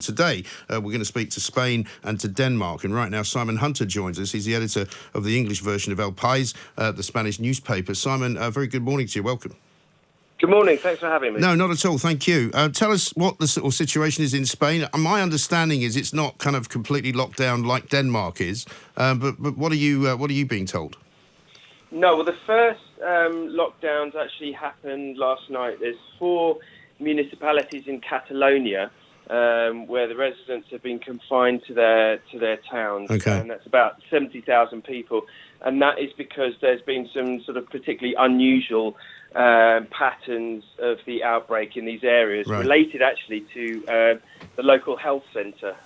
Today, we're going to speak to Spain and to Denmark. And right now, Simon Hunter joins us. He's the editor of the English version of Pais, the Spanish newspaper. Simon, very good morning to you. Welcome. Good morning. Thanks for having me. No, not at all. Thank you. Tell us what the sort of situation is in Spain. My understanding is it's not kind of completely locked down like Denmark is. But what are you being told? No, well, the first lockdowns actually happened last night. There's 4 municipalities in Catalonia where the residents have been confined to their towns, and that's about 70,000 people. And that is because there's been some sort of particularly unusual patterns of the outbreak in these areas, related actually to the local health centre.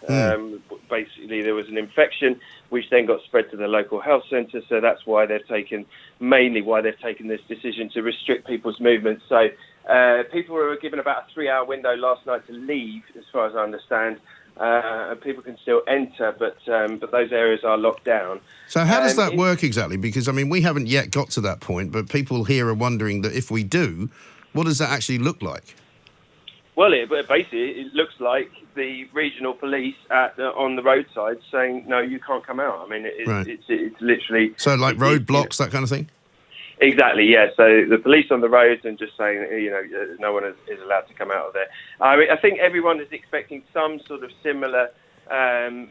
Basically, there was an infection which then got spread to the local health centre, so that's why they've taken this decision to restrict people's movements. So people were given about a 3-hour window last night to leave, as far as I understand. And people can still enter, but those areas are locked down. So how does that work exactly? Because, I mean, we haven't yet got to that point, but people here are wondering that if we do, what does that actually look like? Well, basically, it looks like the regional police on the roadside saying, no, you can't come out. I mean, it's literally... So like roadblocks, that kind of thing? Exactly, yeah. So the police on the roads and just saying, no one is allowed to come out of there. I mean, I think everyone is expecting some sort of similar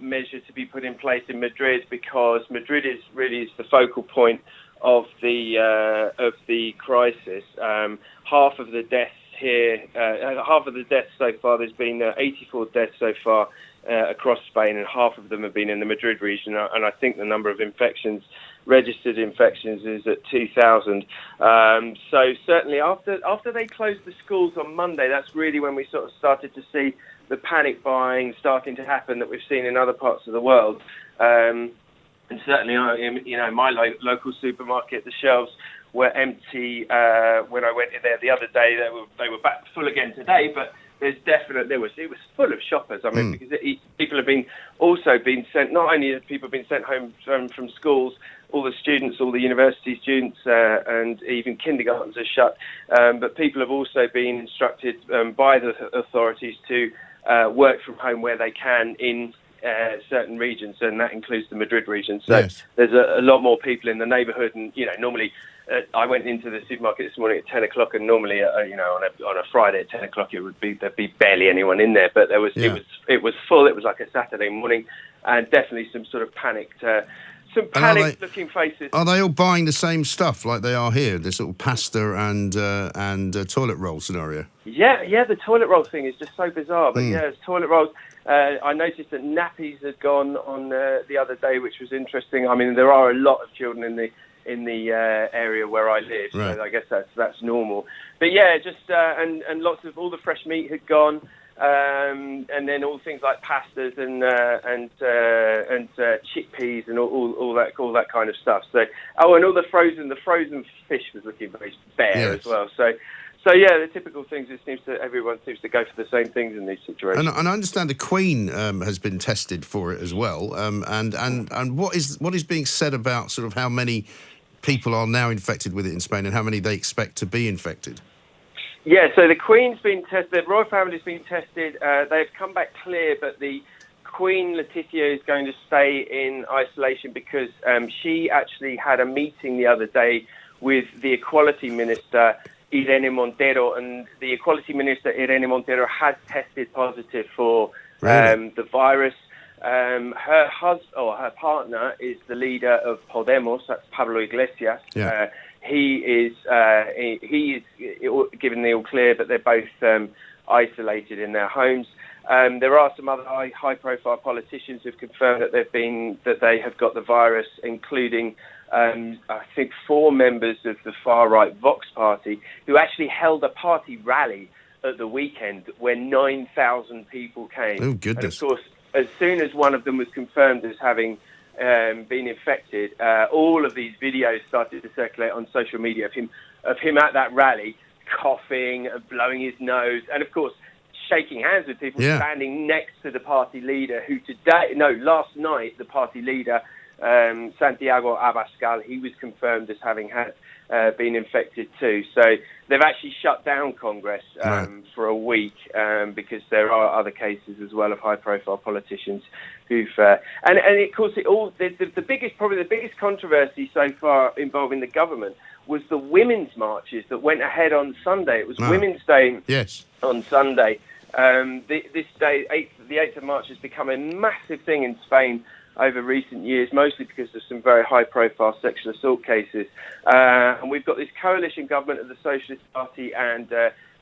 measure to be put in place in Madrid, because Madrid is the focal point of the crisis. Half of the deaths here, half of the deaths so far. There's been 84 deaths so far across Spain, and half of them have been in the Madrid region. And I think the number of registered infections is at 2,000. So certainly after they closed the schools on Monday, that's really when we sort of started to see the panic buying starting to happen that we've seen in other parts of the world. And certainly, my local supermarket, the shelves were empty when I went in there the other day. They were back full again today, but it was full of shoppers. I mean, because people have been sent. Not only have people been sent home from schools, all the students, all the university students, and even kindergartens are shut. But people have also been instructed by the authorities to work from home where they can in certain regions, and that includes the Madrid region. So there's a lot more people in the neighbourhood, and normally. I went into the supermarket this morning at 10 o'clock, and normally, on a Friday at 10 o'clock, there'd be barely anyone in there. But it was full. It was like a Saturday morning, and definitely some sort of panicked looking faces. Are they all buying the same stuff like they are here? This sort of pasta and toilet roll scenario. Yeah, the toilet roll thing is just so bizarre. But it's toilet rolls. I noticed that nappies had gone on the other day, which was interesting. I mean, there are a lot of children in the area where I live, so I guess that's normal. But and lots of all the fresh meat had gone, and then all things like pastas and chickpeas and all that kind of stuff. So and all the frozen fish was looking very bare as well. So the typical things. Everyone seems to go for the same things in these situations. And I understand the Queen has been tested for it as well. And what is being said about sort of how many people are now infected with it in Spain and how many they expect to be infected? Yeah, so the Queen's been tested. The royal family's been tested. They've come back clear, but the Queen Letizia is going to stay in isolation because she actually had a meeting the other day with the Equality Minister, Irene Montero, and the Equality Minister, Irene Montero, has tested positive for the virus. Her partner is the leader of Podemos, that's Pablo Iglesias. He is given the all clear, but they're both isolated in their homes. There are some other high-profile politicians who've confirmed that they have got the virus, including I think 4 members of the far-right Vox party, who actually held a party rally at the weekend where 9,000 people came. Oh, goodness. And of course, as soon as one of them was confirmed as having been infected, all of these videos started to circulate on social media of him at that rally, coughing, blowing his nose, and of course shaking hands with people, standing next to the party leader, last night the party leader, Santiago Abascal, he was confirmed as having had been infected too. So they've actually shut down Congress for a week because there are other cases as well of high-profile politicians who've and of course the biggest controversy so far involving the government was the women's marches that went ahead on Sunday. It was Women's Day on Sunday. This day, the 8th of March, has become a massive thing in Spain over recent years, mostly because of some very high-profile sexual assault cases. And we've got this coalition government of the Socialist Party and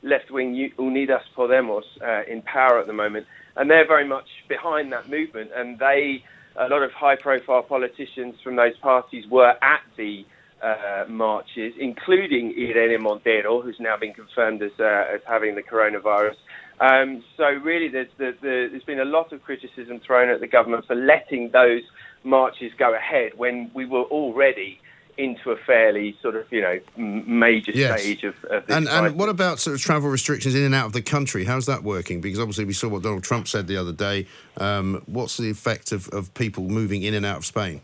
left-wing Unidas Podemos in power at the moment, and they're very much behind that movement. And a lot of high-profile politicians from those parties were at the marches, including Irene Montero, who's now been confirmed as having the coronavirus. So really, there's been a lot of criticism thrown at the government for letting those marches go ahead when we were already into a fairly sort of, major stage of this crisis. And what about sort of travel restrictions in and out of the country? How's that working? Because obviously we saw what Donald Trump said the other day. What's the effect of people moving in and out of Spain?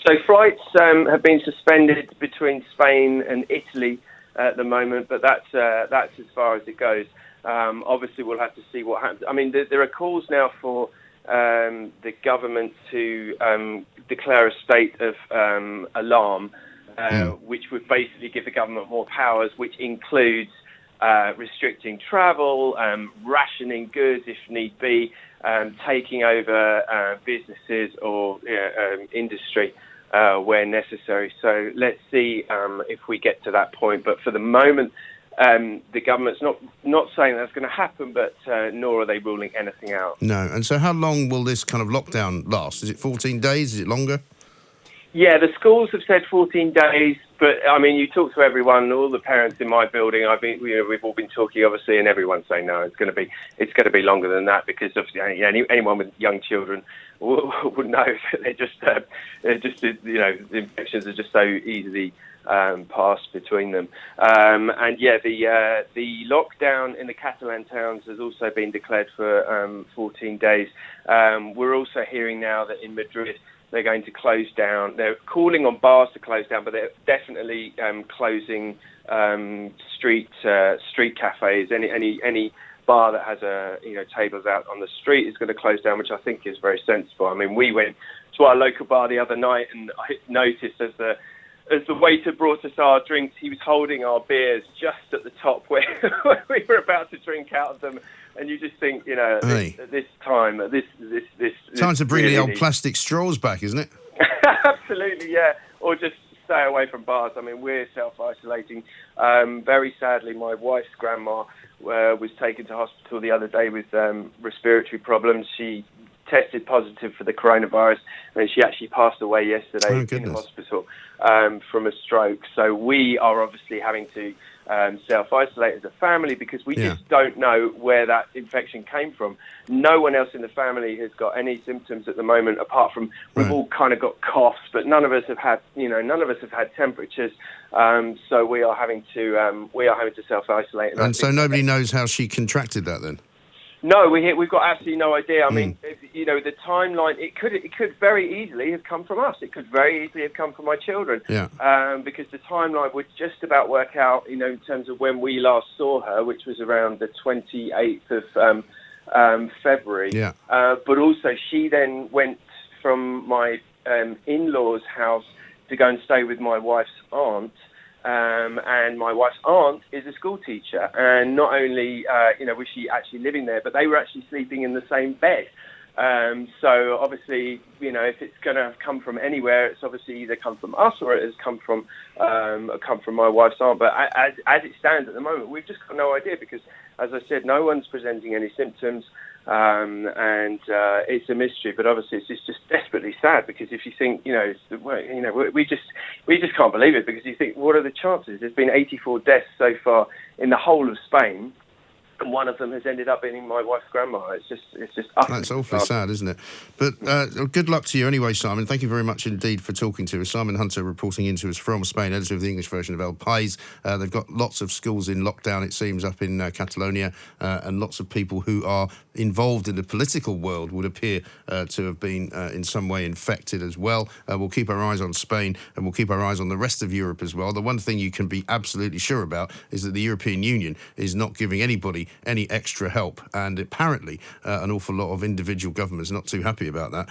So flights have been suspended between Spain and Italy at the moment, but that's as far as it goes. Obviously, we'll have to see what happens. I mean, there are calls now for the government to declare a state of alarm, which would basically give the government more powers, which includes restricting travel, rationing goods if need be, taking over businesses or industry where necessary. So let's see if we get to that point. But for the moment, the government's not saying that's going to happen, but nor are they ruling anything out. No. And so how long will this kind of lockdown last? Is it 14 days? Is it longer? Yeah, the schools have said 14 days, but I mean, you talk to everyone, all the parents in my building. We've all been talking, obviously, and everyone's saying no, it's going to be longer than that, because obviously anyone with young children would know that the infections are just so easily passed between them. And yeah, the lockdown in the Catalan towns has also been declared for 14 days. We're also hearing now that in Madrid they're going to close down. They're calling on bars to close down, but they're definitely closing street cafes. Any bar that has tables out on the street is going to close down, which I think is very sensible. I mean, we went to our local bar the other night, and I noticed as the waiter brought us our drinks, he was holding our beers just at the top where we were about to drink out of them. And you just think, at this time, this time to bring really the old plastic straws back, isn't it? Absolutely, yeah. Or just stay away from bars. I mean, we're self-isolating. Very sadly, my wife's grandma was taken to hospital the other day with respiratory problems. She tested positive for the coronavirus, and she actually passed away yesterday in hospital from a stroke. So we are obviously having to self-isolate as a family, because we just don't know where that infection came from. No one else in the family has got any symptoms at the moment, apart from we've all kind of got coughs, but none of us have had temperatures. So we are having to self-isolate. And so nobody knows how she contracted that then? No, we've got absolutely no idea. I mean, the timeline, it could very easily have come from us. It could very easily have come from my children. Yeah. Because the timeline would just about work out, in terms of when we last saw her, which was around the 28th of February. Yeah. But also, she then went from my in-laws' house to go and stay with my wife's aunt. And my wife's aunt is a school teacher, and not only was she actually living there, but they were actually sleeping in the same bed. So obviously, if it's going to come from anywhere, it's obviously either come from us or it has come from my wife's aunt. But as it stands at the moment, we've just got no idea, because, as I said, no one's presenting any symptoms. And it's a mystery, but obviously it's just desperately sad, because if you think, we just can't believe it, because you think, what are the chances? There's been 84 deaths so far in the whole of Spain, and one of them has ended up being my wife's grandma. It's just utterly That's awfully bizarre. sad, isn't it? But good luck to you anyway, Simon. Thank you very much indeed for talking to us. Simon Hunter reporting into us from Spain, editor of the English version of El Pais. They've got lots of schools in lockdown, it seems, up in Catalonia, and lots of people who are involved in the political world would appear to have been in some way infected as well. We'll keep our eyes on Spain, and we'll keep our eyes on the rest of Europe as well. The one thing you can be absolutely sure about is that the European Union is not giving anybody any extra help, and apparently an awful lot of individual governments are not too happy about that.